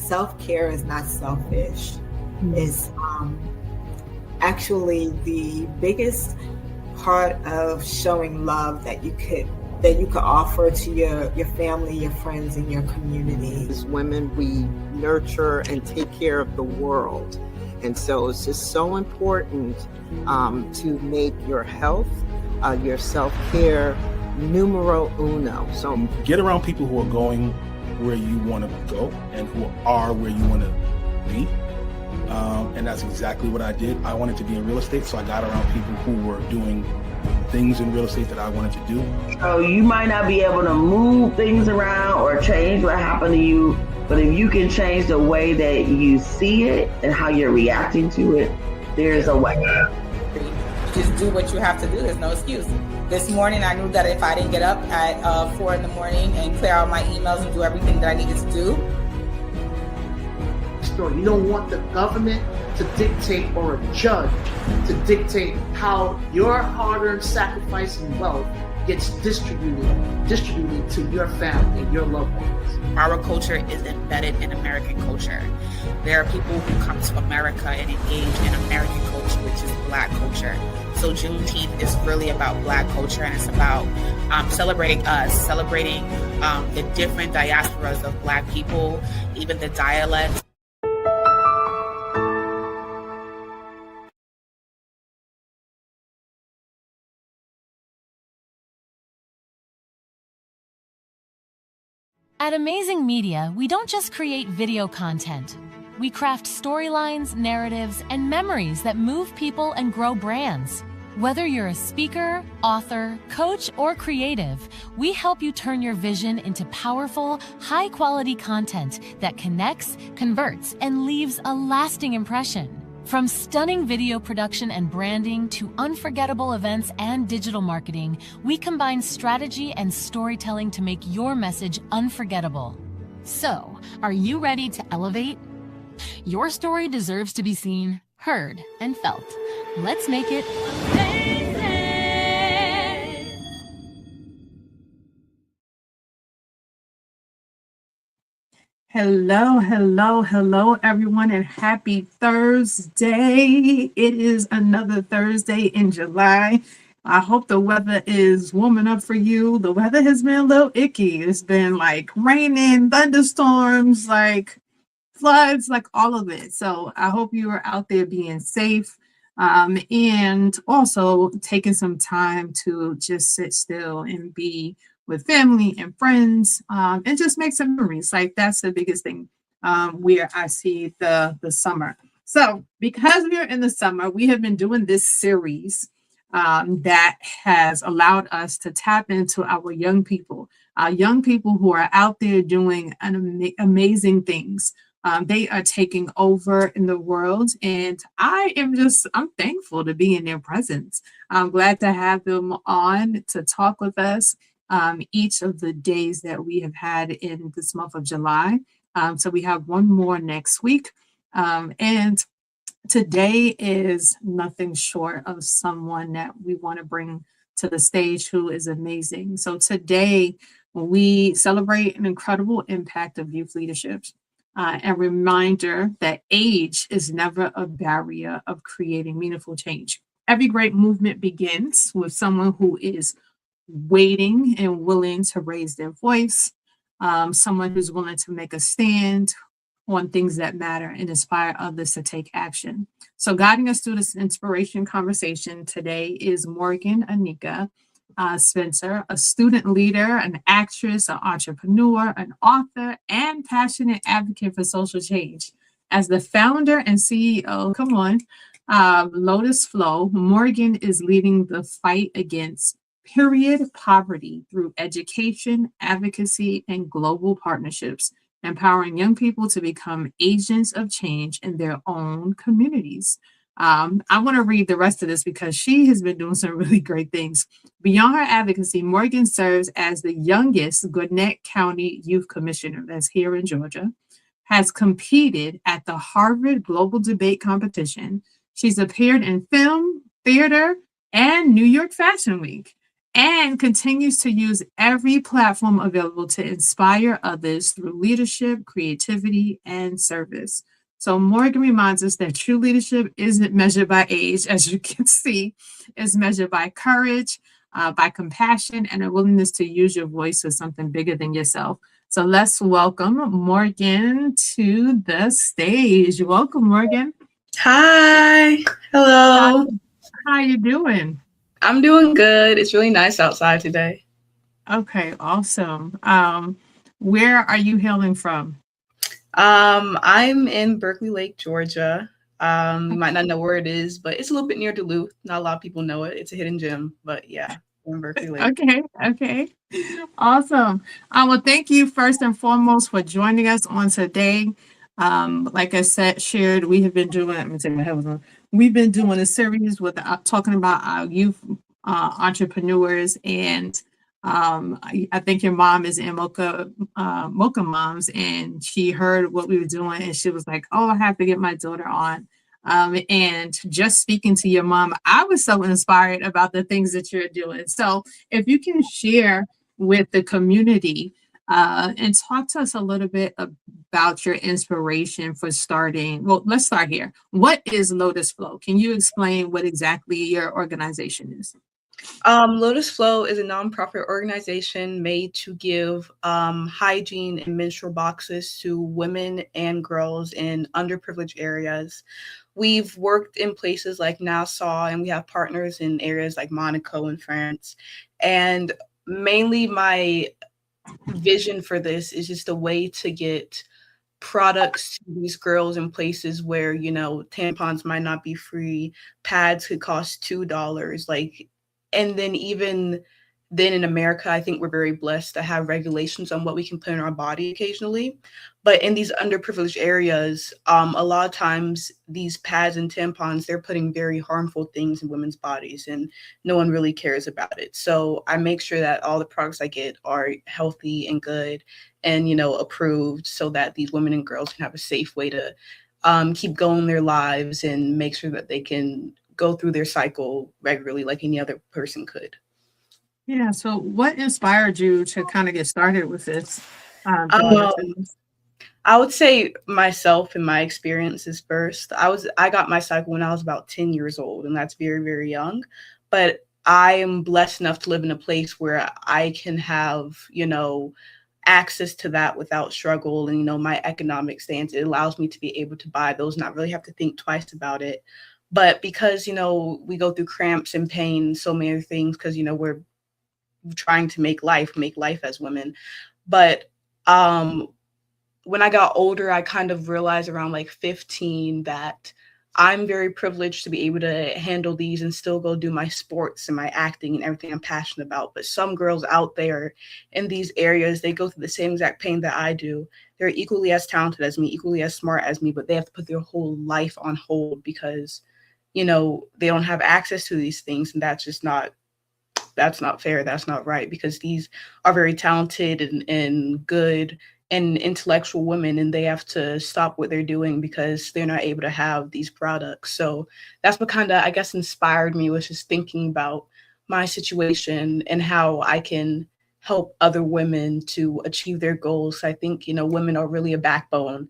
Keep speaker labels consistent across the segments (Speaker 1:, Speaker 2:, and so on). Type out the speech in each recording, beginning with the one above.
Speaker 1: self-care is not selfish. It's actually the biggest part of showing love that you could offer to your family, your friends, and your community.
Speaker 2: As women, we nurture and take care of the world. And so it's just so important to make your health, your self-care numero uno.
Speaker 3: So get around people who are going where you want to go and who are where you want to be. And that's exactly what I did. I wanted to be in real estate, so I got around people who were doing things in real estate that I wanted to do.
Speaker 4: So you might not be able to move things around or change what happened to you, but if you can change the way that you see it and how you're reacting to it, there's a way.
Speaker 5: Just do what you have to do. There's no excuse. This morning, I knew that if I didn't get up at 4 in the morning and clear out my emails and do everything that I needed to do.
Speaker 6: You don't want the government to dictate or a judge to dictate how your hard-earned sacrifice and wealth gets distributed to your family and your loved ones.
Speaker 7: Our culture is embedded in American culture. There are people who come to America and engage in American culture, which is Black culture. So Juneteenth is really about Black culture, and it's about celebrating us, celebrating the different diasporas of Black people, even the dialects.
Speaker 8: At Amazing Media, we don't just create video content. We craft storylines, narratives, and memories that move people and grow brands. Whether you're a speaker, author, coach, or creative, we help you turn your vision into powerful, high-quality content that connects, converts, and leaves a lasting impression. From stunning video production and branding to unforgettable events and digital marketing, we combine strategy and storytelling to make your message unforgettable. So, are you ready to elevate? Your story deserves to be seen, heard, and felt. Let's make it amazing!
Speaker 9: Hello, everyone, and happy Thursday. It is another Thursday in July. I hope the weather is warming up for you. The weather has been a little icky. It's been like raining, thunderstorms, like floods, like all of it. So I hope you are out there being safe and also taking some time to just sit still and be with family and friends, and just make some memories. Like that's the biggest thing where I see the summer. So because we are in the summer, we have been doing this series that has allowed us to tap into our young people who are out there doing amazing things. They are taking over in the world, and I'm thankful to be in their presence. I'm glad to have them on to talk with us each of the days that we have had in this month of July. So we have one more next week. And today is nothing short of someone that we want to bring to the stage who is amazing. So today we celebrate an incredible impact of youth leadership. A reminder that age is never a barrier of creating meaningful change. Every great movement begins with someone who is waiting and willing to raise their voice, someone who's willing to make a stand on things that matter and inspire others to take action. So guiding us through this inspiration conversation today is Morgan Anika Spencer, a student leader, an actress, an entrepreneur, an author, and passionate advocate for social change. As the founder and CEO, Lotus Flow, Morgan is leading the fight against poverty through education, advocacy, and global partnerships, empowering young people to become agents of change in their own communities. I want to read the rest of this because she has been doing some really great things. Beyond her advocacy, Morgan serves as the youngest Gwinnett County Youth Commissioner, that's here in Georgia, has competed at the Harvard Global Debate Competition. She's appeared in film, theater, and New York Fashion Week. and continues to use every platform available to inspire others through leadership, creativity, and service. So Morgan reminds us that true leadership isn't measured by age, as you can see, it's measured by courage, by compassion, and a willingness to use your voice for something bigger than yourself. So let's welcome Morgan to the stage. Welcome, Morgan.
Speaker 10: Hi. Hello.
Speaker 9: How you doing?
Speaker 10: I'm doing good. It's really nice outside today.
Speaker 9: Okay, awesome. Where are you hailing from?
Speaker 10: I'm in Berkeley Lake, Georgia. You might not know where it is, but it's a little bit near Duluth. Not a lot of people know it. It's a hidden gem, but yeah, in Berkeley Lake.
Speaker 9: Okay. Awesome. Well, thank you first and foremost for joining us on today. Like I said, shared, we have been doing, let me take my headphones on. We've been doing a series with talking about our youth entrepreneurs, and I think your mom is in Mocha Moms, and she heard what we were doing, and she was like, "Oh, I have to get my daughter on." And just speaking to your mom, I was so inspired about the things that you're doing. So, if you can share with the community and talk to us a little bit about your inspiration for starting. Well, let's start here. What is Lotus Flow? Can you explain what exactly your organization is?
Speaker 10: Lotus Flow is a nonprofit organization made to give hygiene and menstrual boxes to women and girls in underprivileged areas. We've worked in places like Nassau, and we have partners in areas like Monaco in France. And mainly my vision for this is just a way to get products to these girls in places where, you know, tampons might not be free, pads could cost $2, like, and then even then in America, I think we're very blessed to have regulations on what we can put in our body occasionally. But in these underprivileged areas, a lot of times these pads and tampons, they're putting very harmful things in women's bodies, and no one really cares about it. So I make sure that all the products I get are healthy and good and, you know, approved, so that these women and girls can have a safe way to keep going their lives and make sure that they can go through their cycle regularly like any other person could.
Speaker 9: Yeah. So what inspired you to kind of get started with this?
Speaker 10: I would say myself and my experiences first. I got my cycle when I was about 10 years old, and that's very, very young. But I am blessed enough to live in a place where I can have, you know, access to that without struggle. And, you know, my economic stance, it allows me to be able to buy those, not really have to think twice about it. But because, you know, we go through cramps and pain, so many other things, because, you know, we're trying to make life as women. But when I got older, I kind of realized around like 15 that I'm very privileged to be able to handle these and still go do my sports and my acting and everything I'm passionate about. But some girls out there in these areas, they go through the same exact pain that I do. They're equally as talented as me, equally as smart as me, but they have to put their whole life on hold because, you know, they don't have access to these things. And that's not fair. That's not right, because these are very talented and good and intellectual women, and they have to stop what they're doing because they're not able to have these products. So that's what kind of, I guess, inspired me, was just thinking about my situation and how I can help other women to achieve their goals. I think, you know, women are really a backbone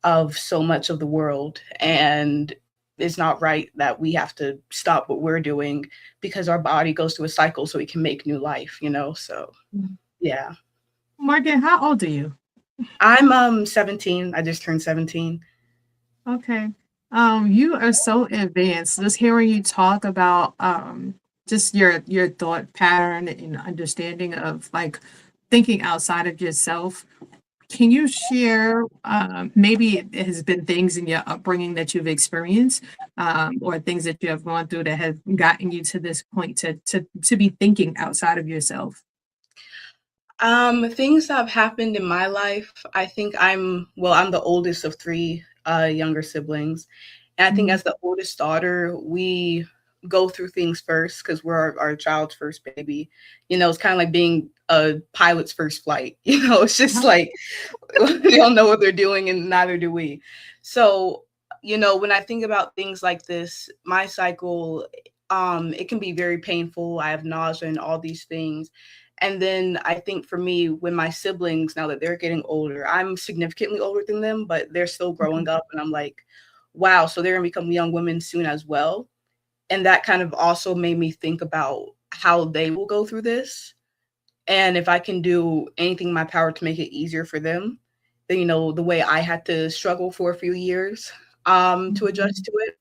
Speaker 10: of so much of the world, and it's not right that we have to stop what we're doing because our body goes through a cycle so we can make new life, you know? So, yeah.
Speaker 9: Morgan, how old are you?
Speaker 10: I'm 17. I just turned 17.
Speaker 9: Okay. You are so advanced. Just hearing you talk about just your thought pattern and understanding of like thinking outside of yourself. Can you share maybe it has been things in your upbringing that you've experienced or things that you have gone through that have gotten you to this point to be thinking outside of yourself?
Speaker 10: Things that have happened in my life, I think I'm the oldest of three younger siblings. And I think as the oldest daughter, we go through things first because we're our child's first baby. You know, it's kind of like being a pilot's first flight. You know, it's just like they don't know what they're doing and neither do we. So, you know, when I think about things like this, my cycle, it can be very painful. I have nausea and all these things. And then I think for me, when my siblings, now that they're getting older, I'm significantly older than them, but they're still growing up. And I'm like, wow, so they're going to become young women soon as well. And that kind of also made me think about how they will go through this. And if I can do anything in my power to make it easier for them, then, you know, the way I had to struggle for a few years to adjust to it.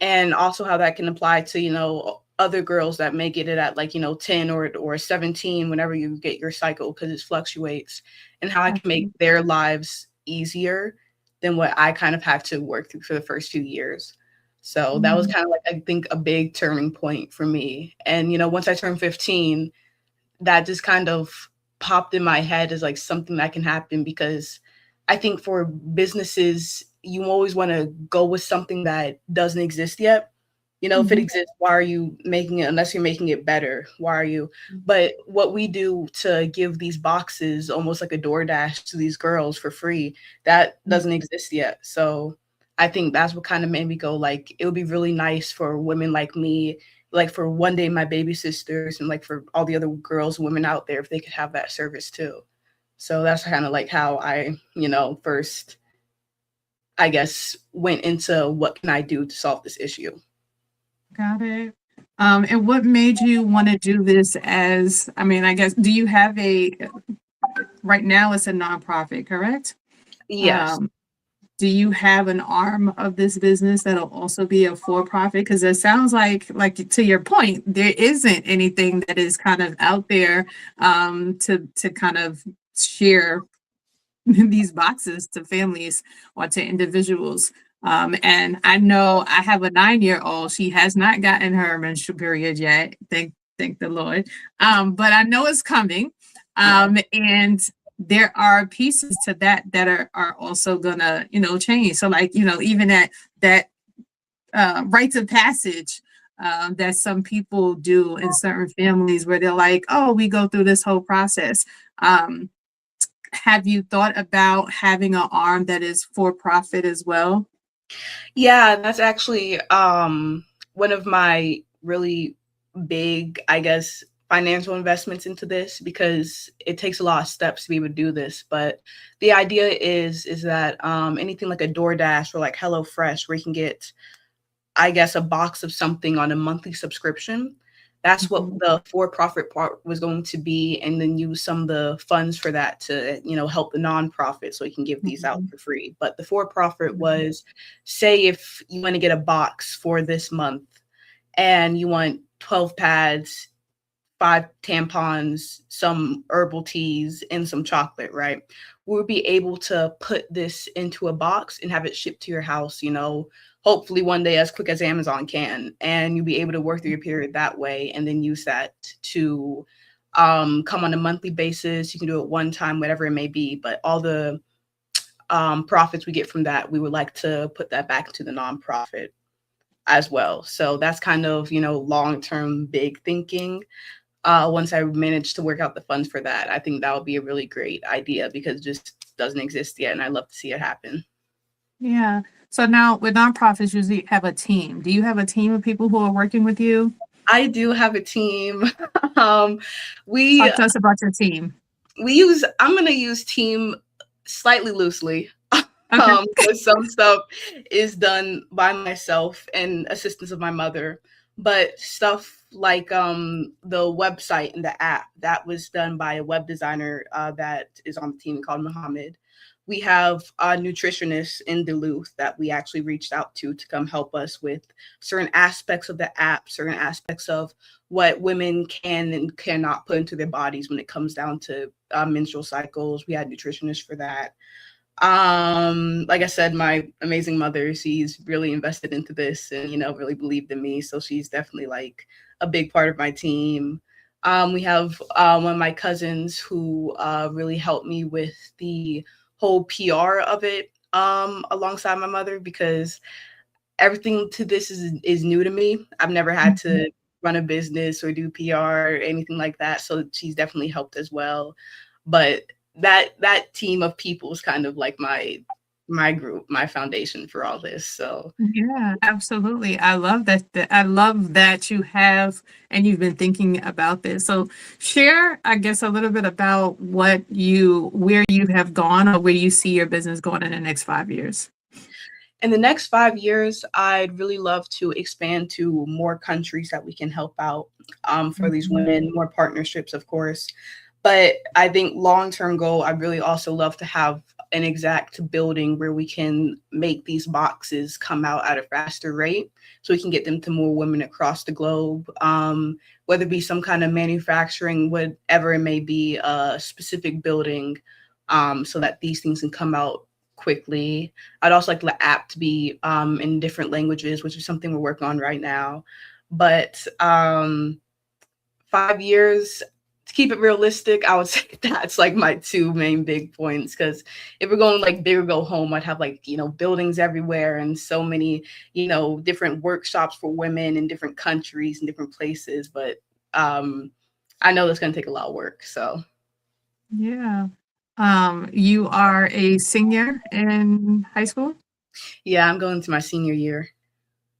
Speaker 10: And also how that can apply to, you know, other girls that may get it at like, you know, 10 or 17, whenever you get your cycle, because it fluctuates, and how I can make their lives easier than what I kind of had to work through for the first few years. So that was kind of like, I think, a big turning point for me. And, you know, once I turned 15, that just kind of popped in my head as like something that can happen, because I think for businesses, you always want to go with something that doesn't exist yet. You know, if it exists, why are you making it, unless you're making it better? Why are you? But what we do to give these boxes, almost like a DoorDash, to these girls for free, that doesn't exist yet. So I think that's what kind of made me go, like, it would be really nice for women like me, like for one day my baby sisters, and like for all the other girls and women out there, if they could have that service too. So that's kind of like how I, you know, first, I guess, went into what can I do to solve this issue.
Speaker 9: Got it. And what made you want to do this as, I mean, I guess, do you have right now it's a nonprofit, correct?
Speaker 10: Yes.
Speaker 9: Do you have an arm of this business that'll also be a for-profit? Because it sounds like to your point, there isn't anything that is kind of out there to kind of share these boxes to families or to individuals. And I know I have a 9-year-old. She has not gotten her menstrual period yet. Thank the Lord. But I know it's coming. And there are pieces to that are also gonna, you know, change. So like, you know, even that rites of passage that some people do in certain families where they're like, oh, we go through this whole process. Have you thought about having an arm that is for profit as well?
Speaker 10: Yeah, that's actually one of my really big, I guess, financial investments into this, because it takes a lot of steps to be able to do this. But the idea is that anything like a DoorDash or like HelloFresh, where you can get, I guess, a box of something on a monthly subscription. That's what the for-profit part was going to be, and then use some of the funds for that to, you know, help the nonprofit so you can give these out for free. But the for-profit was, say if you want to get a box for this month and you want 12 pads, 5 tampons, some herbal teas, and some chocolate, right? We'll be able to put this into a box and have it shipped to your house, you know, hopefully one day as quick as Amazon can. And you'll be able to work through your period that way, and then use that to come on a monthly basis. You can do it one time, whatever it may be. But all the profits we get from that, we would like to put that back into the nonprofit as well. So that's kind of, you know, long-term big thinking. Once I manage to work out the funds for that, I think that would be a really great idea, because it just doesn't exist yet, and I'd love to see it happen.
Speaker 9: Yeah. So now with nonprofits, usually have a team. Do you have a team of people who are working with you?
Speaker 10: I do have a team.
Speaker 9: Talk to us about your team.
Speaker 10: I'm going to use team slightly loosely.
Speaker 9: Okay.
Speaker 10: Because some stuff is done by myself and assistance of my mother. But stuff like the website and the app, that was done by a web designer that is on the team called Mohammed. We have a nutritionist in Duluth that we actually reached out to come help us with certain aspects of the app, certain aspects of what women can and cannot put into their bodies when it comes down to menstrual cycles. We had nutritionists for that. Like I said, my amazing mother, she's really invested into this and, you know, really believed in me. So she's definitely like a big part of my team. We have one of my cousins who really helped me with the whole PR of it alongside my mother, because everything to this is new to me. I've never had to run a business or do PR or anything like that. So she's definitely helped as well. But that team of people is kind of like my my group, my foundation for all this. So
Speaker 9: Yeah, absolutely. I love that. I love that you have and you've been thinking about this. So share, I guess, a little bit about where you have gone or where you see your business going in the next 5 years.
Speaker 10: in the next 5 years, I'd really love to expand to more countries that we can help out for these women, more partnerships, of course. But I think long-term goal, I'd really also love to have an exact building where we can make these boxes come out at a faster rate so we can get them to more women across the globe, whether it be some kind of manufacturing, whatever it may be, a specific building so that these things can come out quickly. I'd also like the app to be in different languages, which is something we're working on right now. But 5 years, to keep it realistic, I would say that's like my two main big points. Because if we're going like big or go home, I'd have like, buildings everywhere and so many, different workshops for women in different countries and different places. But I know that's going to take a lot of work. So
Speaker 9: Yeah. You are a senior in high school?
Speaker 10: yeah, I'm going to my senior year.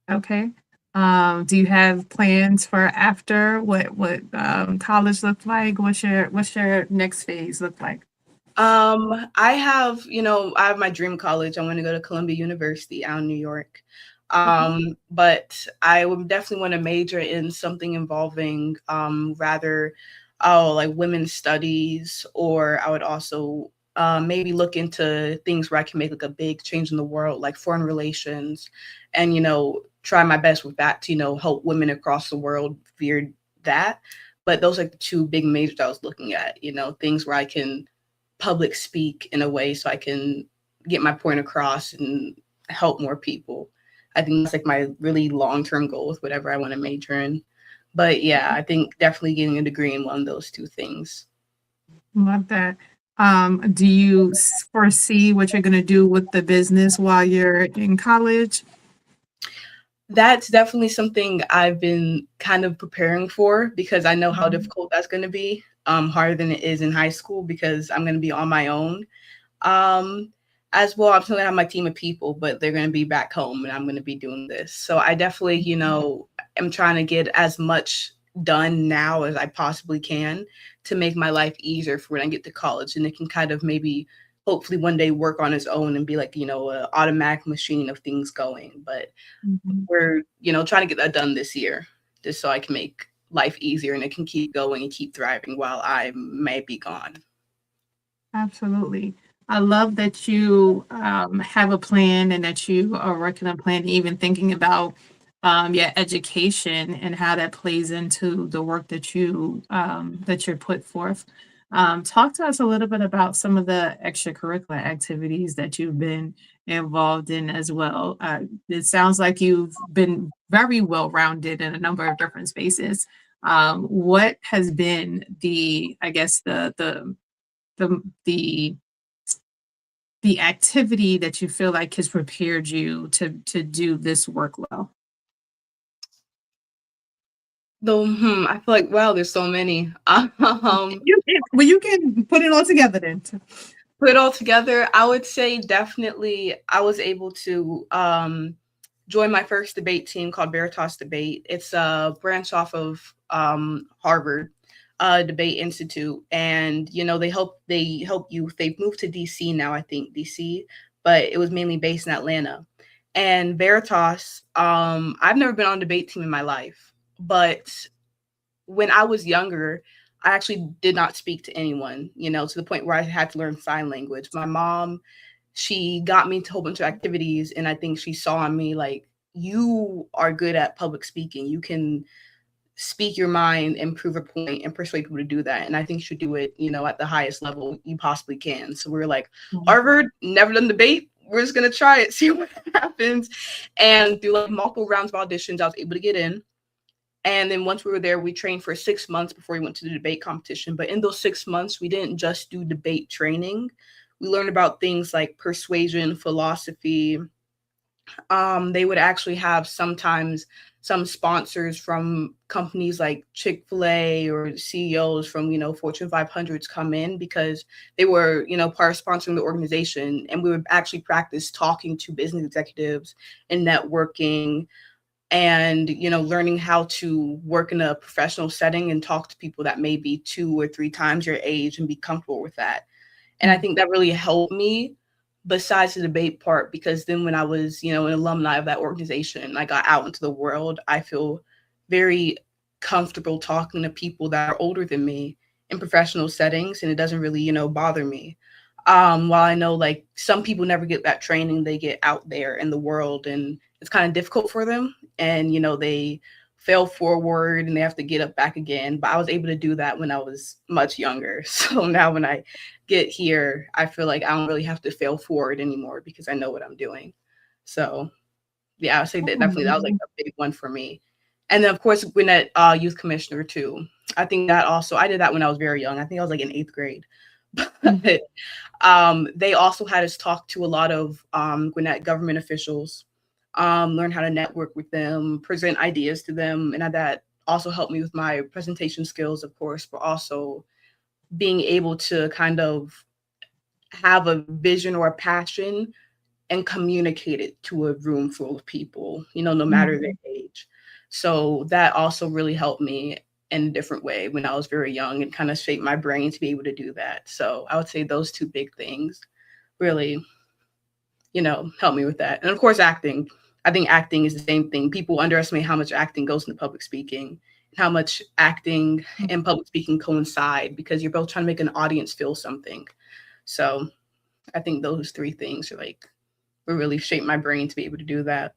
Speaker 9: Okay. Do you have plans for after what college look like? What's your next phase look like?
Speaker 10: I have my dream college. I want to go to Columbia University out in New York. But I would definitely want to major in something involving rather like women's studies, or I would also maybe look into things where I can make like a big change in the world, like foreign relations, and try my best with that to help women across the world via that. But those are the two big majors I was looking at, things where I can public speak in a way so I can get my point across and help more people. I think that's like my really long-term goal with whatever I want to major in. But yeah, I think definitely getting a degree in one of those two things.
Speaker 9: Love that. Do you foresee what you're going to do with the business while you're in college?
Speaker 10: That's definitely something I've been kind of preparing for, because I know how difficult that's going to be, harder than it is in high school, because I'm going to be on my own. As well, I'm still going to have my team of people, but they're going to be back home and I'm going to be doing this. So I definitely, am trying to get as much done now as I possibly can to make my life easier for when I get to college, and it can kind of maybe hopefully one day work on its own and be like, an automatic machine of things going. But we're, trying to get that done this year, just so I can make life easier and it can keep going and keep thriving while I may be gone.
Speaker 9: Absolutely. I love that you have a plan and that you are working on a plan, even thinking about your education and how that plays into the work that you're put forth. Talk to us a little bit about some of the extracurricular activities that you've been involved in as well. It sounds like you've been very well-rounded in a number of different spaces. What has been the activity that you feel like has prepared you to do this work well?
Speaker 10: Though, I feel like, wow, there's so many.
Speaker 9: You can put it all together then.
Speaker 10: Put it all together, I would say definitely I was able to join my first debate team called Veritas Debate. It's a branch off of Harvard Debate Institute, and they help you. They've moved to DC now, I think DC, but it was mainly based in Atlanta. And Veritas, I've never been on a debate team in my life, but when I was younger, I actually did not speak to anyone, to the point where I had to learn sign language. My mom, she got me to a whole bunch of activities, and I think she saw in me like, you are good at public speaking. You can speak your mind and prove a point and persuade people to do that. And I think you should do it, at the highest level you possibly can. So we were like, Harvard, never done debate. We're just going to try it, see what happens. And through like multiple rounds of auditions, I was able to get in. And then once we were there, we trained for 6 months before we went to the debate competition. But in those 6 months, we didn't just do debate training. We learned about things like persuasion, philosophy, They would actually have sometimes some sponsors from companies like Chick-fil-A or CEOs from, Fortune 500s come in because they were, part of sponsoring the organization. And we would actually practice talking to business executives and networking and, learning how to work in a professional setting and talk to people that may be 2 or 3 times your age and be comfortable with that. And I think that really helped me besides the debate part, because then when I was, an alumni of that organization, I got out into the world, I feel very comfortable talking to people that are older than me in professional settings, and it doesn't really, bother me. While I know like some people never get that training, they get out there in the world and it's kind of difficult for them. And, they fail forward and they have to get up back again. But I was able to do that when I was much younger. So now when I get here, I feel like I don't really have to fail forward anymore because I know what I'm doing. So yeah, I would say that definitely that was like a big one for me. And then of course, Gwinnett Youth Commissioner too. I think that also, I did that when I was very young. I think I was like in 8th grade. But they also had us talk to a lot of Gwinnett government officials, learn how to network with them, present ideas to them. And that also helped me with my presentation skills, of course, but also being able to kind of have a vision or a passion and communicate it to a room full of people, no matter their age. So that also really helped me in a different way when I was very young and kind of shaped my brain to be able to do that. So I would say those 2 big things really, helped me with that. And of course, acting. I think acting is the same thing. People underestimate how much acting goes into public speaking, how much acting and public speaking coincide because you're both trying to make an audience feel something. So I think those 3 things are like, will really shape my brain to be able to do that.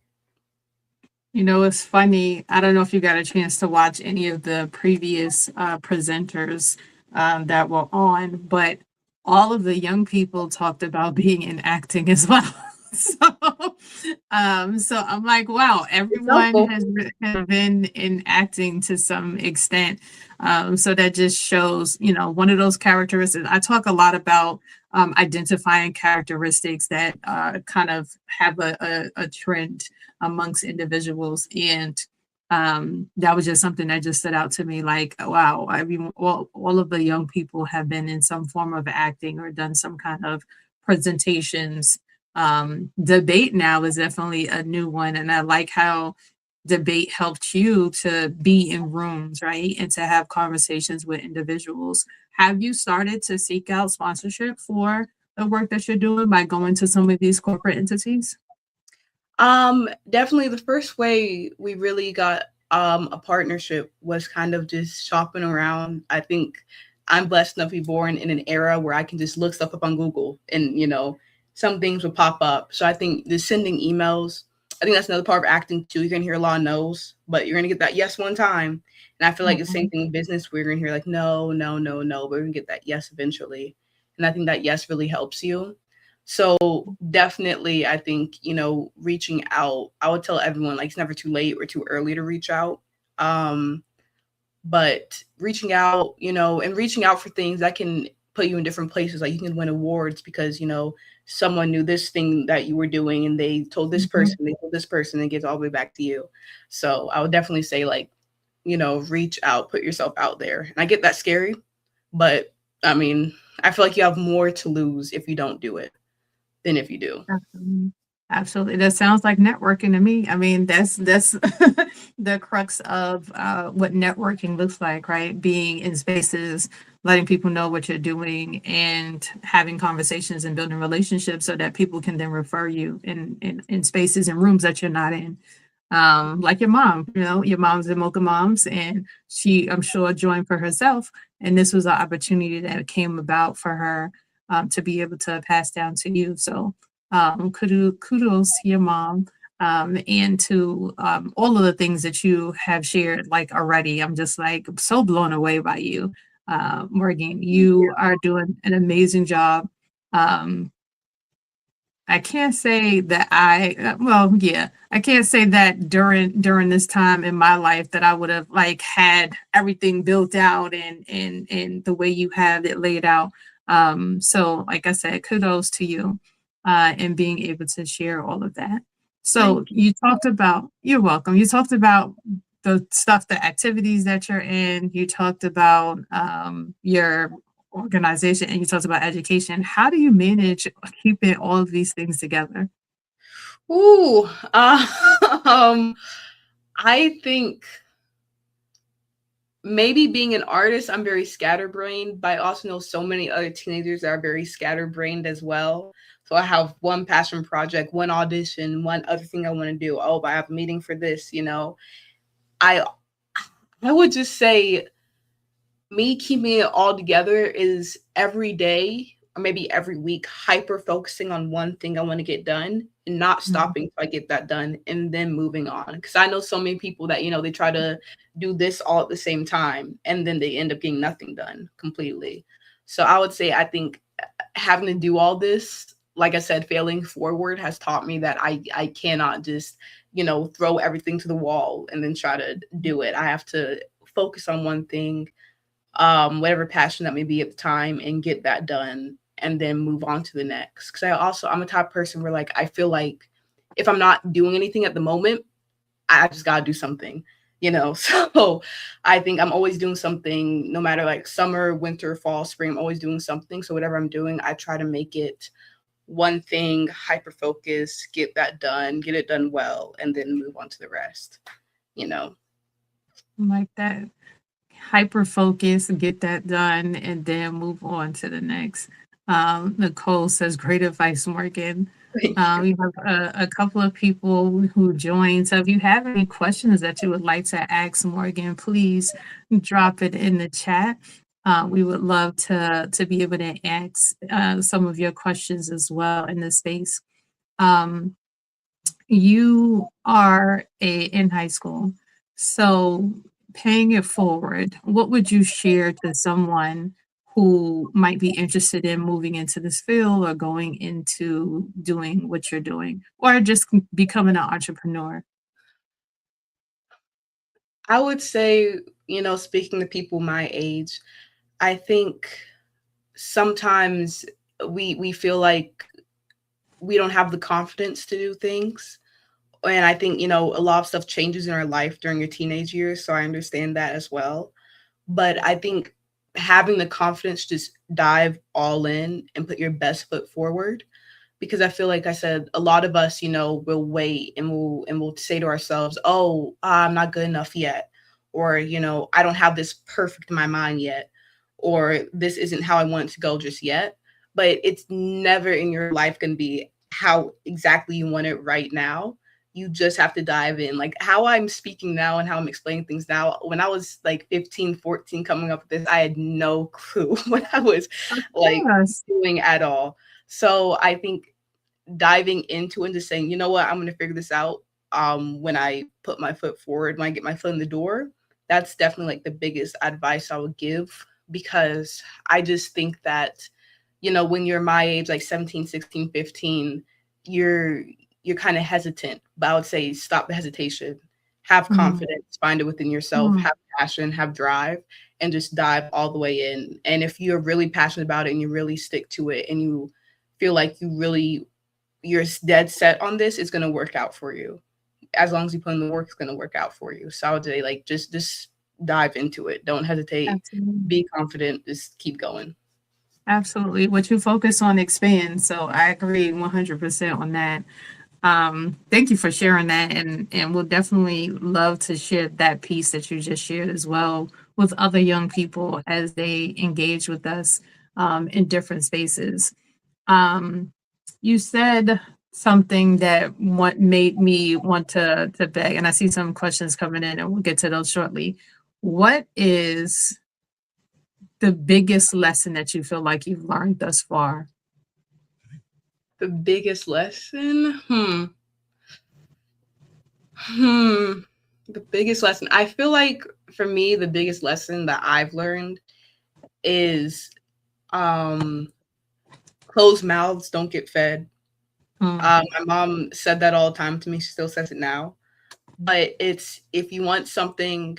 Speaker 9: It's funny. I don't know if you got a chance to watch any of the previous presenters that were on, but all of the young people talked about being in acting as well. So I'm like, wow, everyone has been in acting to some extent. So that just shows, one of those characteristics. I talk a lot about identifying characteristics that kind of have a trend amongst individuals. And that was just something that just stood out to me. Like, wow, I mean, all of the young people have been in some form of acting or done some kind of presentations. Debate now is definitely a new one. And I like how debate helped you to be in rooms, right? And to have conversations with individuals. Have you started to seek out sponsorship for the work that you're doing by going to some of these corporate entities?
Speaker 10: Definitely the first way we really got a partnership was kind of just shopping around. I think I'm blessed enough to be born in an era where I can just look stuff up on Google and, some things will pop up. So I think the sending emails, I think that's another part of acting too. You're going to hear a lot of no's, but you're going to get that yes one time. And I feel like the same thing in business, where you're going to hear like, no, no, no, no, but we're going to get that yes eventually. And I think that yes really helps you. So definitely, I think, reaching out, I would tell everyone like it's never too late or too early to reach out. But reaching out, and reaching out for things that can put you in different places. Like you can win awards because, someone knew this thing that you were doing and they told this person, they told this person, and it gets all the way back to you. So I would definitely say like, reach out, put yourself out there. And I get that scary, but I mean, I feel like you have more to lose if you don't do it than if you do.
Speaker 9: Absolutely. That sounds like networking to me. I mean, that's the crux of what networking looks like, right? Being in spaces, letting people know what you're doing and having conversations and building relationships so that people can then refer you in spaces and rooms that you're not in. Like your mom, your mom's in Mocha Moms, and she, I'm sure, joined for herself. And this was an opportunity that came about for her to be able to pass down to you. So kudos to your mom and to all of the things that you have shared like already. I'm just like so blown away by you, Morgan. You are doing an amazing job. I can't say that I can't say that during this time in my life that I would have like had everything built out and the way you have it laid out. So like I said, kudos to you and being able to share all of that. So you talked about, you're welcome. You talked about the stuff, the activities that you're in. You talked about your organization and you talked about education. How do you manage keeping all of these things together?
Speaker 10: Ooh, I think maybe being an artist, I'm very scatterbrained, but I also know so many other teenagers that are very scatterbrained as well. So I have one passion project, one audition, one other thing I want to do. Oh, I have a meeting for this, you know. I I would just say me keeping it all together is every day or maybe every week hyper focusing on one thing I want to get done and not stopping till I get that done and then moving on. Because I know so many people that, you know, they try to do this all at the same time and then they end up getting nothing done completely. So I would say I think having to do all this, like I said, failing forward has taught me that I cannot just, you know, throw everything to the wall and then try to do it. I have to focus on one thing, whatever passion that may be at the time, and get that done and then move on to the next. Because I'm a type of person where like I feel like if I'm not doing anything at the moment, I just gotta do something, you know. So I think I'm always doing something, no matter like summer, winter, fall, spring, I'm always doing something. So whatever I'm doing, I try to make it one thing, hyper focus, get that done, get it done well, and then move on to the rest, you know.
Speaker 9: Like that. Hyper focus, get that done, and then move on to the next. Nicole says, great advice, Morgan. We have a couple of people who joined. So if you have any questions that you would like to ask Morgan, please drop it in the chat. We would love to be able to ask some of your questions as well in this space. You are in high school, so paying it forward, what would you share to someone who might be interested in moving into this field or going into doing what you're doing or just becoming an entrepreneur?
Speaker 10: I would say, you know, speaking to people my age, I think sometimes we feel like we don't have the confidence to do things. And I think, you know, a lot of stuff changes in our life during your teenage years. So I understand that as well. But I think having the confidence to just dive all in and put your best foot forward. Because I feel like I said, a lot of us, you know, will wait and we'll say to ourselves, oh, I'm not good enough yet. Or, you know, I don't have this perfect in my mind yet. Or this isn't how I want it to go just yet. But it's never in your life going to be how exactly you want it right now. You just have to dive in. Like how I'm speaking now and how I'm explaining things now. When I was like 15, 14 coming up with this, I had no clue what I was like doing at all. So I think diving into it and just saying, you know what, I'm going to figure this out when I put my foot forward, when I get my foot in the door, that's definitely like the biggest advice I would give. Because I just think that, you know, when you're my age, like 17, 16, 15, you're kind of hesitant, but I would say stop the hesitation, have confidence, find it within yourself, have passion, have drive, and just dive all the way in. And if you're really passionate about it and you really stick to it and you feel like you're dead set on this, it's going to work out for you. As long as you put in the work, it's going to work out for you. So I would say like, just dive into it. Don't hesitate. Absolutely. Be confident. Just keep going.
Speaker 9: Absolutely. What you focus on expands. So I agree 100% on that. Thank you for sharing that. And we'll definitely love to share that piece that you just shared as well with other young people as they engage with us in different spaces. You said something that made me want to beg, and I see some questions coming in and we'll get to those shortly. What is the biggest lesson that you feel like you've learned thus far?
Speaker 10: The biggest lesson? The biggest lesson. I feel like for me, the biggest lesson that I've learned is closed mouths don't get fed. My mom said that all the time to me. She still says it now. But it's, if you want something,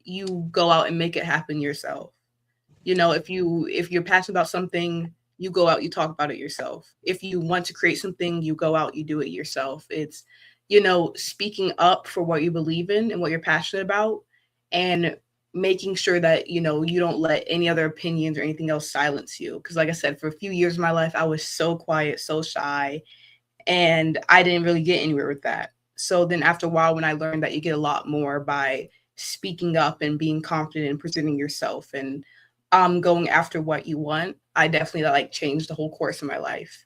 Speaker 10: you go out and make it happen yourself. You know, if you're passionate about something, you go out, you talk about it yourself. If you want to create something, you go out, you do it yourself. It's, speaking up for what you believe in and what you're passionate about, and making sure that, you don't let any other opinions or anything else silence you. Because like I said, for a few years of my life, I was so quiet, so shy, and I didn't really get anywhere with that. So then after a while, when I learned that you get a lot more by speaking up and being confident and presenting yourself and going after what you want, I definitely like changed the whole course of my life.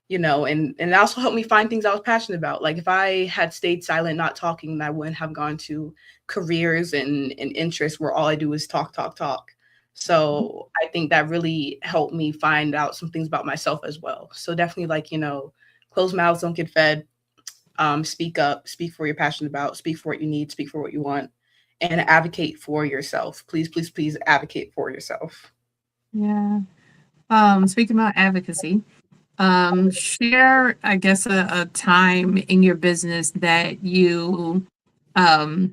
Speaker 10: And it also helped me find things I was passionate about. Like if I had stayed silent, not talking, then I wouldn't have gone to careers and interests where all I do is talk, talk, talk. So I think that really helped me find out some things about myself as well. So definitely like, closed mouths don't get fed. Speak up, speak for what you're passionate about, speak for what you need, speak for what you want, and advocate for yourself. Please, please, please advocate for yourself.
Speaker 9: Yeah. Speaking about advocacy, share, I guess, a time in your business that you, I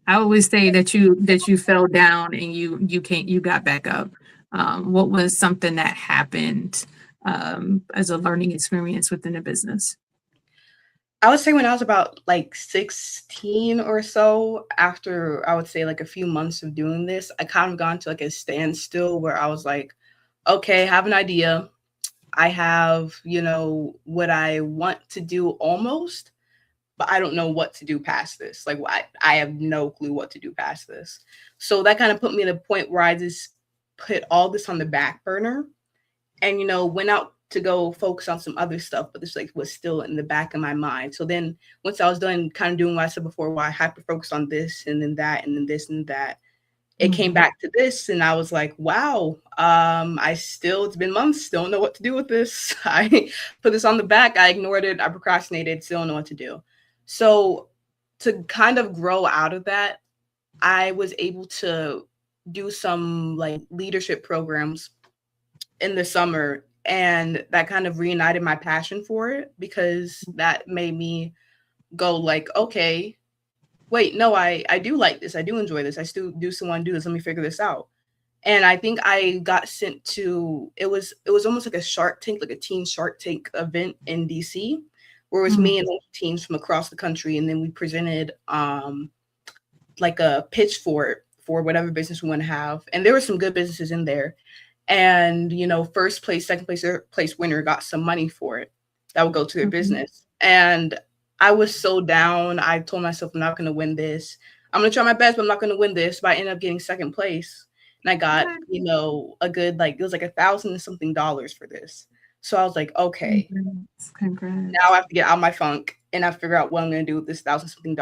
Speaker 9: always say that you fell down and you got back up. What was something that happened as a learning experience within the business?
Speaker 10: I would say when I was about like 16 or so, after I would say like a few months of doing this, I kind of gone to like a standstill where I was like, okay, I have an idea. I have, what I want to do almost, but I don't know what to do past this. Like I have no clue what to do past this. So that kind of put me at a point where I just put all this on the back burner and, went out to go focus on some other stuff, but this like was still in the back of my mind. So then once I was done kind of doing what I said before, why I hyper focused on this and then that and then this and that, it came back to this and I was like, wow, it's been months, still don't know what to do with this. I put this on the back, I ignored it, I procrastinated, still don't know what to do. So to kind of grow out of that, I was able to do some like leadership programs in the summer, and that kind of reunited my passion for it, because that made me go like, okay, wait, no, I do like this. I do enjoy this. I still do want to do this. Let me figure this out. And I think I got sent to, it was almost like a Shark Tank, like a teen Shark Tank event in DC, where it was me and teams from across the country. And then we presented like a pitch for whatever business we want to have. And there were some good businesses in there. And, first place, second place, third place winner got some money for it that would go to their business. And I was so down. I told myself, I'm not going to win this. I'm going to try my best, but I'm not going to win this. But I ended up getting second place. And I got, a good, like, it was like $1,000 and something for this. So I was like, okay,
Speaker 9: Congrats.
Speaker 10: Now I have to get out of my funk and I figure out what I'm going to do with this $1,000 something.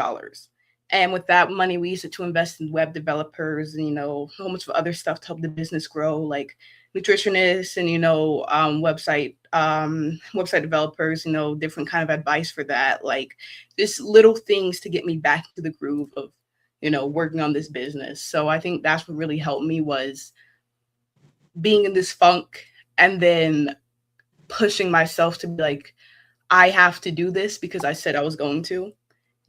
Speaker 10: And with that money, we used it to invest in web developers and, a whole bunch of other stuff to help the business grow, like nutritionists and, website developers, different kind of advice for that, like just little things to get me back to the groove of, working on this business. So I think that's what really helped me, was being in this funk and then pushing myself to be like, I have to do this because I said I was going to.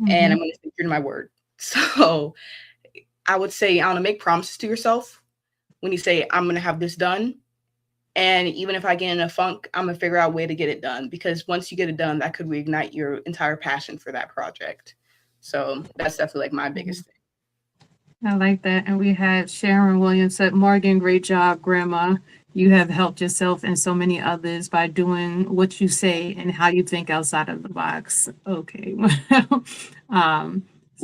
Speaker 10: And I'm going to stick true to my word. So I would say, I want to make promises to yourself when you say, I'm going to have this done. And even if I get in a funk, I'm going to figure out a way to get it done. Because once you get it done, that could reignite your entire passion for that project. So that's definitely like my biggest thing.
Speaker 9: I like that. And we had Sharon Williams said, Morgan, great job, Grandma. You have helped yourself and so many others by doing what you say and how you think outside of the box. Okay.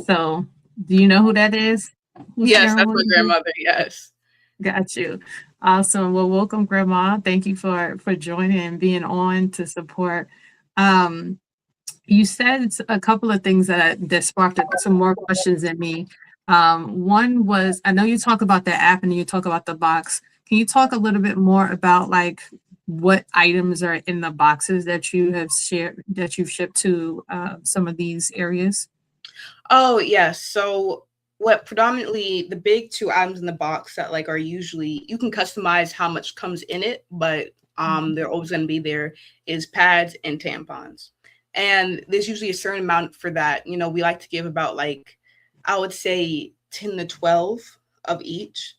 Speaker 9: So do you know who that is?
Speaker 10: Yes, that's my grandmother. Yes.
Speaker 9: Got you. Awesome. Well, welcome, Grandma. Thank you for joining and being on to support. You said a couple of things that sparked some more questions in me. One was, I know you talk about the app and you talk about the box. Can you talk a little bit more about like what items are in the boxes that you have shared, that you've shipped to some of these areas?
Speaker 10: Oh, yes. So what predominantly the big two items in the box that like are usually, you can customize how much comes in it, but they're always going to be there, is pads and tampons. And there's usually a certain amount for that. We like to give about like, I would say 10 to 12 of each.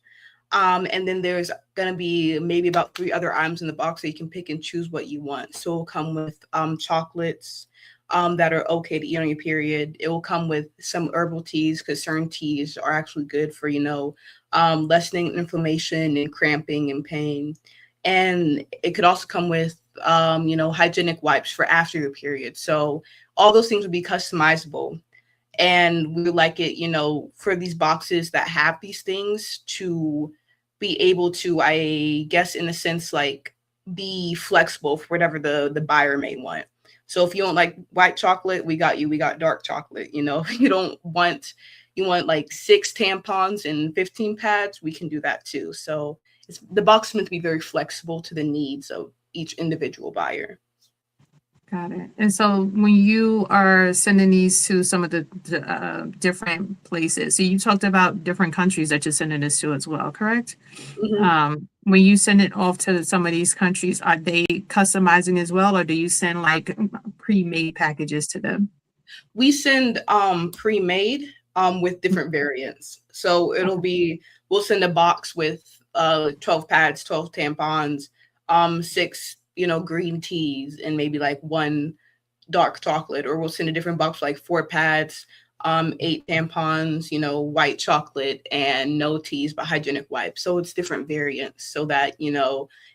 Speaker 10: And then there's going to be maybe about 3 other items in the box, so you can pick and choose what you want. So it'll come with chocolates, that are okay to eat on your period. It will come with some herbal teas because certain teas are actually good for, lessening inflammation and cramping and pain. And it could also come with, hygienic wipes for after your period. So all those things would be customizable. And we would like it, for these boxes that have these things to be able to, I guess, in a sense, like be flexible for whatever the buyer may want. So if you don't like white chocolate, we got you. We got dark chocolate. If you want like 6 tampons and 15 pads, we can do that too. So the box is meant to be very flexible to the needs of each individual buyer.
Speaker 9: Got it. And so when you are sending these to some of the different places, so you talked about different countries that you're sending this to as well, correct?
Speaker 10: Mm-hmm.
Speaker 9: When you send it off to some of these countries, are they customizing as well, or do you send like pre-made packages to them?
Speaker 10: We send pre-made with different variants. So we'll send a box with 12 pads, 12 tampons, 6 green teas, and maybe like 1 dark chocolate, or we'll send a different box like 4 pads, 8 tampons, white chocolate, and no teas but hygienic wipes. So it's different variants so that,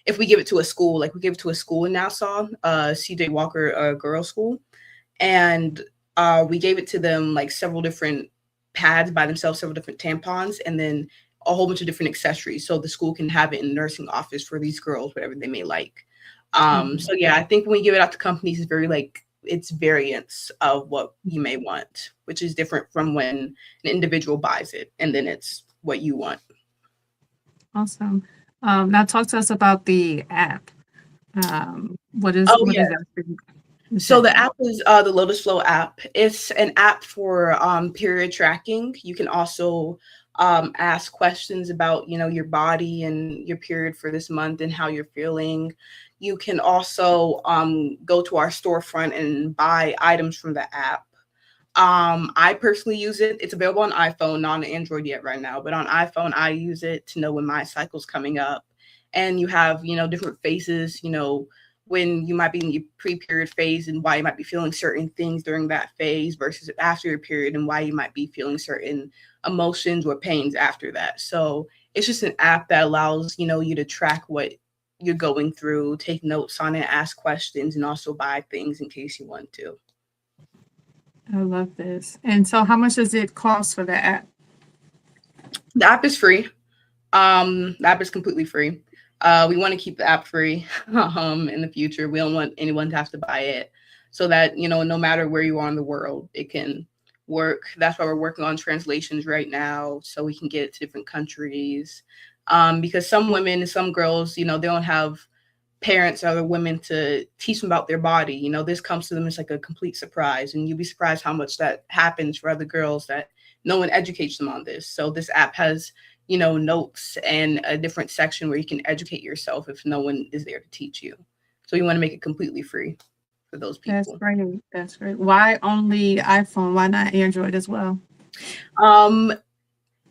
Speaker 10: if we give it to a school, like we give it to a school in Nassau, CJ Walker Girls School, and we gave it to them like several different pads by themselves, several different tampons, and then a whole bunch of different accessories. So the school can have it in the nursing office for these girls, whatever they may like. So yeah, I think when we give it out to companies, it's very it's variants of what you may want, which is different from when an individual buys it, and then it's what you want.
Speaker 9: Awesome. Now talk to us about the app. What is that?
Speaker 10: So the app is the Lotus Flow app. It's an app for period tracking. You can also ask questions about, your body and your period for this month and how you're feeling. You can also go to our storefront and buy items from the app. I personally use it. It's available on iPhone, not on Android yet right now, but on iPhone, I use it to know when my cycle's coming up. And you have, different phases, when you might be in your pre-period phase and why you might be feeling certain things during that phase versus after your period and why you might be feeling certain emotions or pains after that. So it's just an app that allows, you to track what you're going through, take notes on it, ask questions, and also buy things in case you want to.
Speaker 9: I love this. And so how much does it cost for the app?
Speaker 10: The app is free. The app is completely free. We want to keep the app free in the future. We don't want anyone to have to buy it so that, no matter where you are in the world, it can work. That's why we're working on translations right now so we can get it to different countries. Because some women and some girls, they don't have parents or other women to teach them about their body. This comes to them as like a complete surprise. And you'd be surprised how much that happens for other girls that no one educates them on this. So this app has notes and a different section where you can educate yourself if no one is there to teach you. So you want to make it completely free for those people.
Speaker 9: That's great. That's great. Why only iPhone? Why not Android as well?
Speaker 10: I'm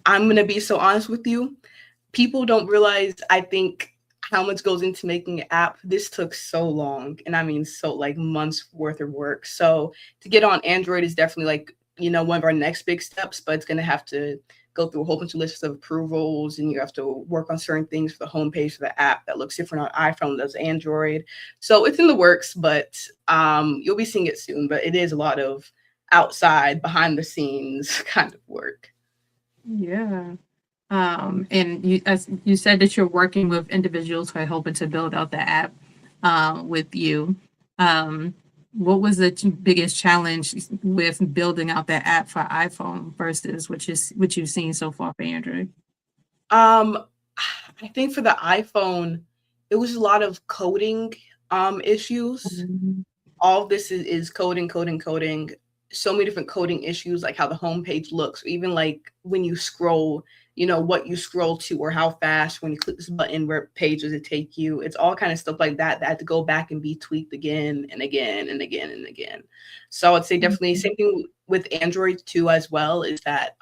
Speaker 10: going to be so honest with you. People don't realize, I think, how much goes into making an app. This took so long. And I mean, so like months worth of work. So to get on Android is definitely one of our next big steps, but it's going to have to go through a whole bunch of lists of approvals, and you have to work on certain things for the homepage for the app that looks different on iPhone than Android. So it's in the works, but you'll be seeing it soon. But it is a lot of outside, behind the scenes kind of work.
Speaker 9: Yeah. And you said that you're working with individuals who are helping to build out the app with you. What was the biggest challenge with building out that app for iPhone versus what you've seen so far for Android?
Speaker 10: I think for the iPhone, it was a lot of coding issues. Mm-hmm. All of this is coding. So many different coding issues, like how the homepage looks, or even like when you scroll, what you scroll to or how fast when you click this button, where page does it take you? It's all kind of stuff like that had to go back and be tweaked again and again and again and again. So I would say definitely same thing with Android too as well, is that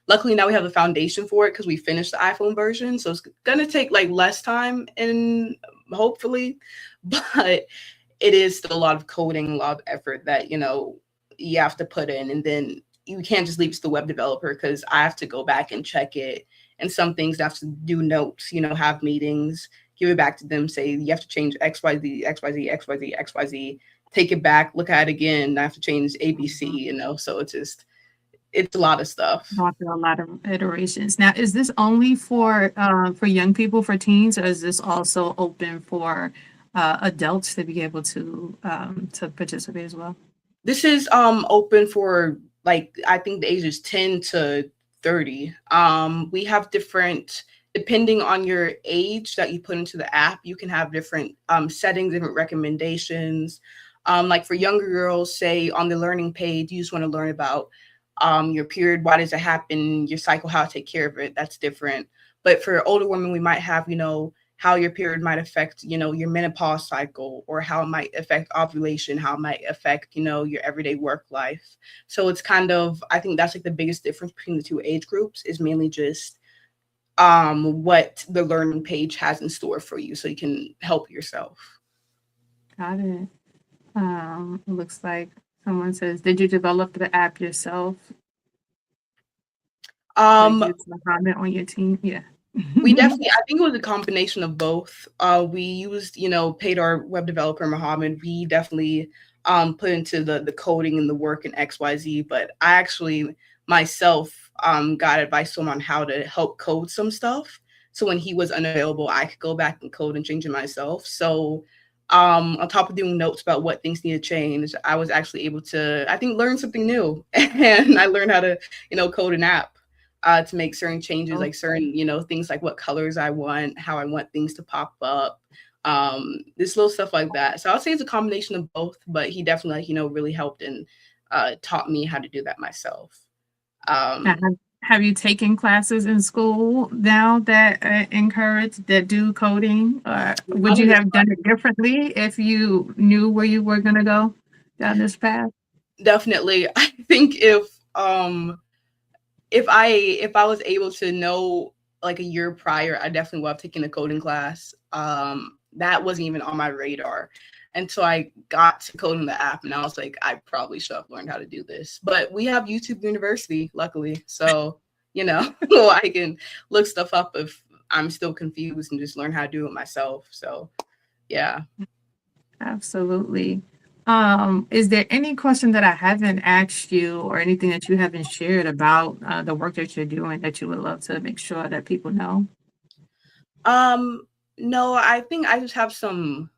Speaker 10: luckily now we have the foundation for it because we finished the iPhone version. So it's going to take like less time and hopefully, but it is still a lot of coding, a lot of effort that, you know, you have to put in. And then you can't just leave it to the web developer, because I have to go back and check it. And some things I have to do notes, you know, have meetings, give it back to them, say, you have to change XYZ, XYZ, XYZ, XYZ, take it back, look at it again. I have to change ABC, you know, so it's a lot of stuff.
Speaker 9: Going through a lot of iterations. Now, is this only for young people, for teens, or is this also open for adults to be able to participate as well?
Speaker 10: This is open for, like, I think the age is 10 to 30. We have different, depending on your age that you put into the app, you can have different settings, different recommendations. Like for younger girls, say on the learning page, you just want to learn about your period, why does it happen, your cycle, how to take care of it. That's different. But for older women, we might have, you know, how your period might affect, you know, your menopause cycle, or how it might affect ovulation, how it might affect, you know, your everyday work life. So it's kind of, I think that's like the biggest difference between the two age groups, is mainly just what the learning page has in store for you, so you can help yourself.
Speaker 9: Got it. It looks like someone says, did you develop the app yourself? Muhammad on your team? Yeah.
Speaker 10: We definitely, I think it was a combination of both. We used, you know, paid our web developer, Muhammad. We definitely put into the coding and the work in XYZ, but I actually myself got advice from him on how to help code some stuff. So when he was unavailable, I could go back and code and change it myself. So on top of doing notes about what things need to change, I was actually able to, I think, learn something new. And I learned how to, you know, code an app to make certain changes, like certain, you know, things like what colors I want, how I want things to pop up, this little stuff like that. So I'll say it's a combination of both, but he definitely, like, you know, really helped and taught me how to do that myself.
Speaker 9: Have you taken classes in school now that encourage, that do coding? Would you have done it differently if you knew where you were going to go down this path? Definitely.
Speaker 10: I think if I was able to know like a year prior, I definitely would have taken a coding class. That wasn't even on my radar until I got to coding the app, and I was like, I probably should have learned how to do this. But we have YouTube University, luckily, so you know, I can look stuff up if I'm still confused and just learn how to do it myself. So, yeah,
Speaker 9: absolutely. Is there any question that I haven't asked you, or anything that you haven't shared about the work that you're doing that you would love to make sure that people know?
Speaker 10: No, I think I just have some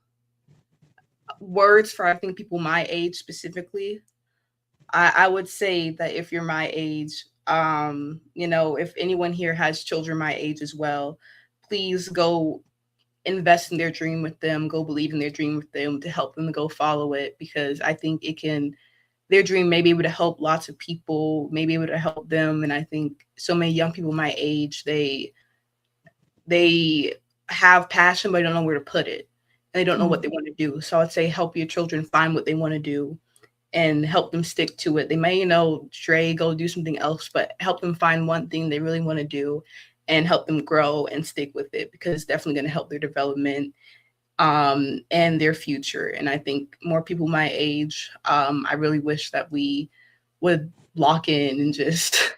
Speaker 10: words for, I think, people my age specifically. I would say that if you're my age, you know, if anyone here has children my age as well, please go invest in their dream with them, go believe in their dream with them, to help them go follow it, because I think their dream may be able to help lots of people, may be able to help them. And I think so many young people my age, they have passion, but they don't know where to put it. And they don't know what they want to do. So I'd say help your children find what they want to do and help them stick to it. They may, you know, stray, go do something else, but help them find one thing they really want to do and help them grow and stick with it, because it's definitely going to help their development and their future. And I think more people my age, I really wish that we would lock in and just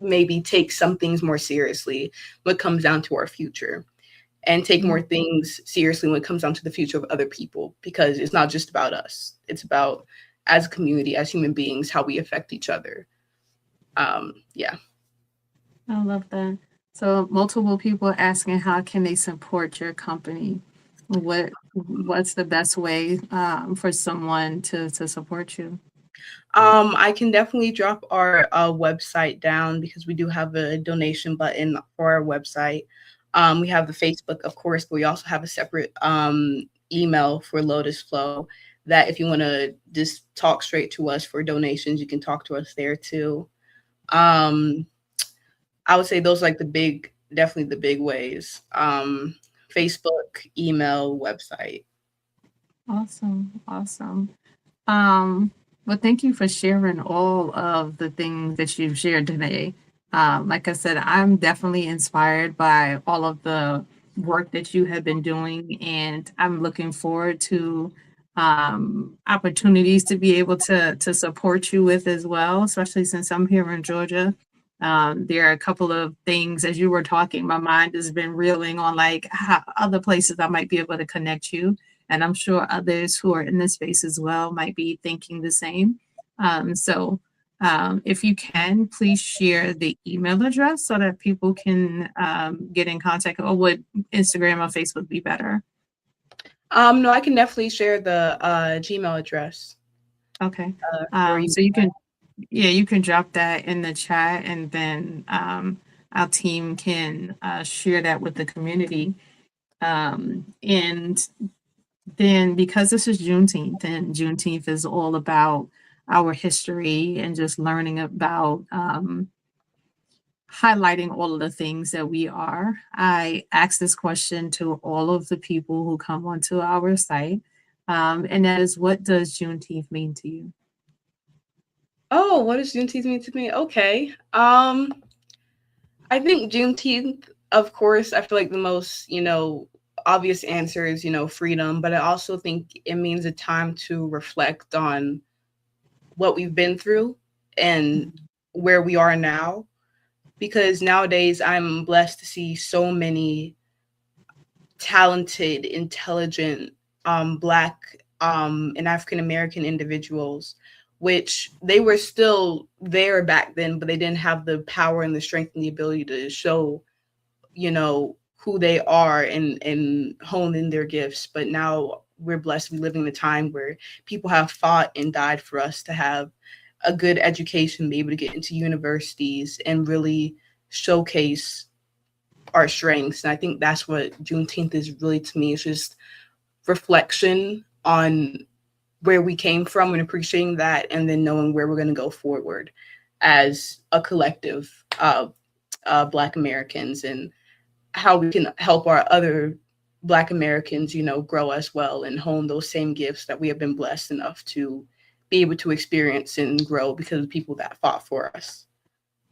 Speaker 10: maybe take some things more seriously when it comes down to our future, and take more things seriously when it comes down to the future of other people, because it's not just about us. It's about, as a community, as human beings, how we affect each other. Yeah.
Speaker 9: I love that. So multiple people asking, how can they support your company? What's the best way for someone to support you?
Speaker 10: I can definitely drop our website down, because we do have a donation button for our website. We have the Facebook, of course, but we also have a separate email for Lotus Flow, that if you want to just talk straight to us for donations, you can talk to us there too. I would say those are like definitely the big ways. Facebook, email, website.
Speaker 9: Awesome. Well, thank you for sharing all of the things that you've shared today. Like I said, I'm definitely inspired by all of the work that you have been doing, and I'm looking forward to opportunities to be able to support you with as well, especially since I'm here in Georgia. There are a couple of things as you were talking, my mind has been reeling on like how, other places I might be able to connect you. And I'm sure others who are in this space as well might be thinking the same. If you can, please share the email address so that people can get in contact, or would Instagram or Facebook be better?
Speaker 10: No, I can definitely share the Gmail address.
Speaker 9: Okay. So you can, yeah, you can drop that in the chat, and then our team can share that with the community. And then because this is Juneteenth, and Juneteenth is all about our history and just learning about highlighting all of the things that we are, I ask this question to all of the people who come onto our site. And that is, what does Juneteenth mean to you?
Speaker 10: Oh, what does Juneteenth mean to me? Okay. I think Juneteenth, of course, I feel like the most, obvious answer is, freedom. But I also think it means a time to reflect on what we've been through and where we are now. Because nowadays I'm blessed to see so many talented, intelligent, Black and African-American individuals, which they were still there back then, but they didn't have the power and the strength and the ability to show, who they are and hone in their gifts. But now we're blessed to be living in a time where people have fought and died for us to have a good education, be able to get into universities and really showcase our strengths. And I think that's what Juneteenth is really to me. It's just reflection on where we came from and appreciating that, and then knowing where we're going to go forward as a collective of Black Americans, and how we can help our other Black Americans, grow as well and hone those same gifts that we have been blessed enough to be able to experience and grow because of the people that fought for us.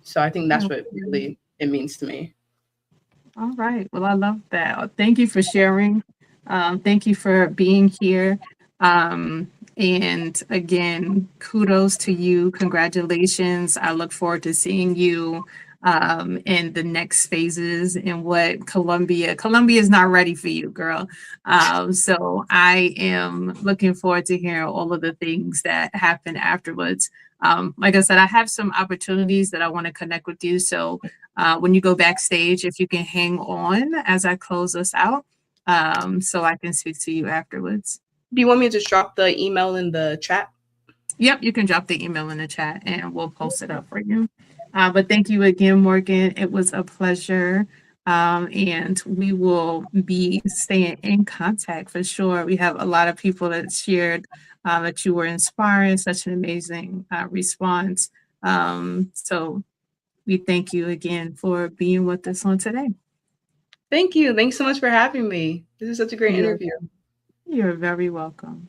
Speaker 10: So I think that's what really it means to me.
Speaker 9: All right. Well, I love that. Thank you for sharing. Thank you for being here. And again, kudos to you. Congratulations. I look forward to seeing you in the next phases and what Columbia is not ready for you, girl. So I am looking forward to hearing all of the things that happen afterwards. Like I said, I have some opportunities that I want to connect with you. So when you go backstage, if you can hang on as I close us out, so I can speak to you afterwards.
Speaker 10: Do you want me to just drop the email in the chat?
Speaker 9: Yep, you can drop the email in the chat and we'll post it up for you. But thank you again, Morgan. It was a pleasure. And we will be staying in contact for sure. We have a lot of people that shared that you were inspiring, such an amazing response. So we thank you again for being with us on today.
Speaker 10: Thank you. Thanks so much for having me. This is such a great interview.
Speaker 9: You're very welcome.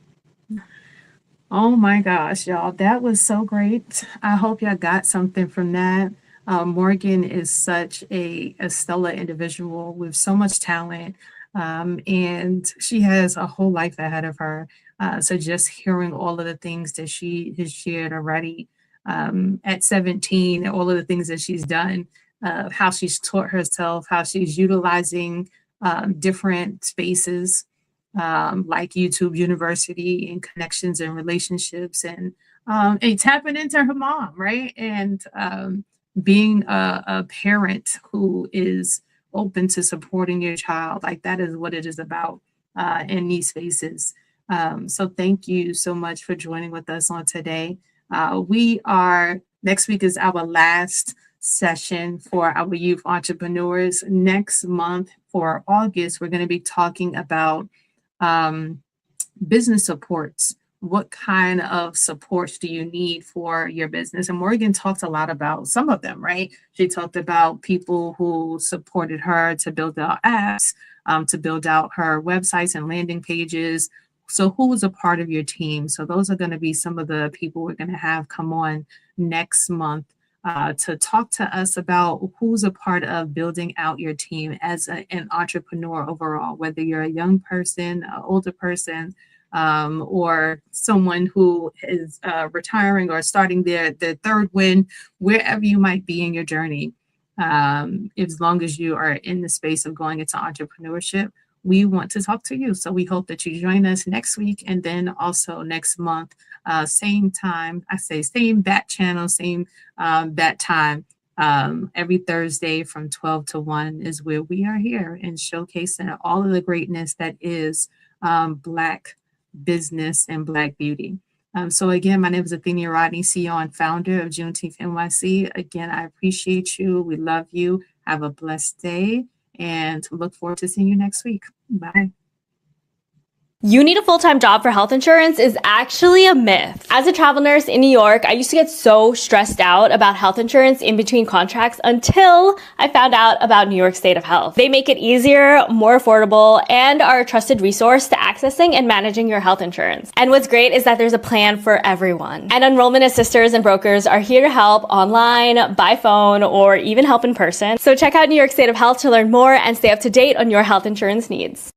Speaker 9: Oh my gosh, y'all, that was so great. I hope y'all got something from that. Morgan is such a stellar individual with so much talent, and she has a whole life ahead of her. So just hearing all of the things that she has shared already at 17, all of the things that she's done, how she's taught herself, how she's utilizing different spaces like YouTube University and connections and relationships, and tapping into her mom, right? And being a parent who is open to supporting your child, like that is what it is about in these spaces. So thank you so much for joining with us on today. Next week is our last session for our youth entrepreneurs. Next month for August, we're going to be talking about business supports. What kind of supports do you need for your business? And Morgan talked a lot about some of them, right? She talked about people who supported her to build out apps, to build out her websites and landing pages. So who was a part of your team? So those are going to be some of the people we're going to have come on next month to talk to us about who's a part of building out your team as an entrepreneur overall, whether you're a young person, an older person, or someone who is retiring or starting their third win, wherever you might be in your journey. As long as you are in the space of going into entrepreneurship, we want to talk to you. So we hope that you join us next week and then also next month, same time. I say same bat channel, same bat time. Every Thursday from 12 to 1 is where we are here and showcasing all of the greatness that is Black business and Black beauty. So again, my name is Athenia Rodney, CEO and founder of Juneteenth NYC. Again, I appreciate you. We love you. Have a blessed day and look forward to seeing you next week. Bye.
Speaker 11: You need a full-time job for health insurance is actually a myth. As a travel nurse in New York, I used to get so stressed out about health insurance in between contracts until I found out about New York State of Health. They make it easier, more affordable, and are a trusted resource to accessing and managing your health insurance. And what's great is that there's a plan for everyone. And enrollment assisters and brokers are here to help online, by phone, or even help in person. So check out New York State of Health to learn more and stay up to date on your health insurance needs.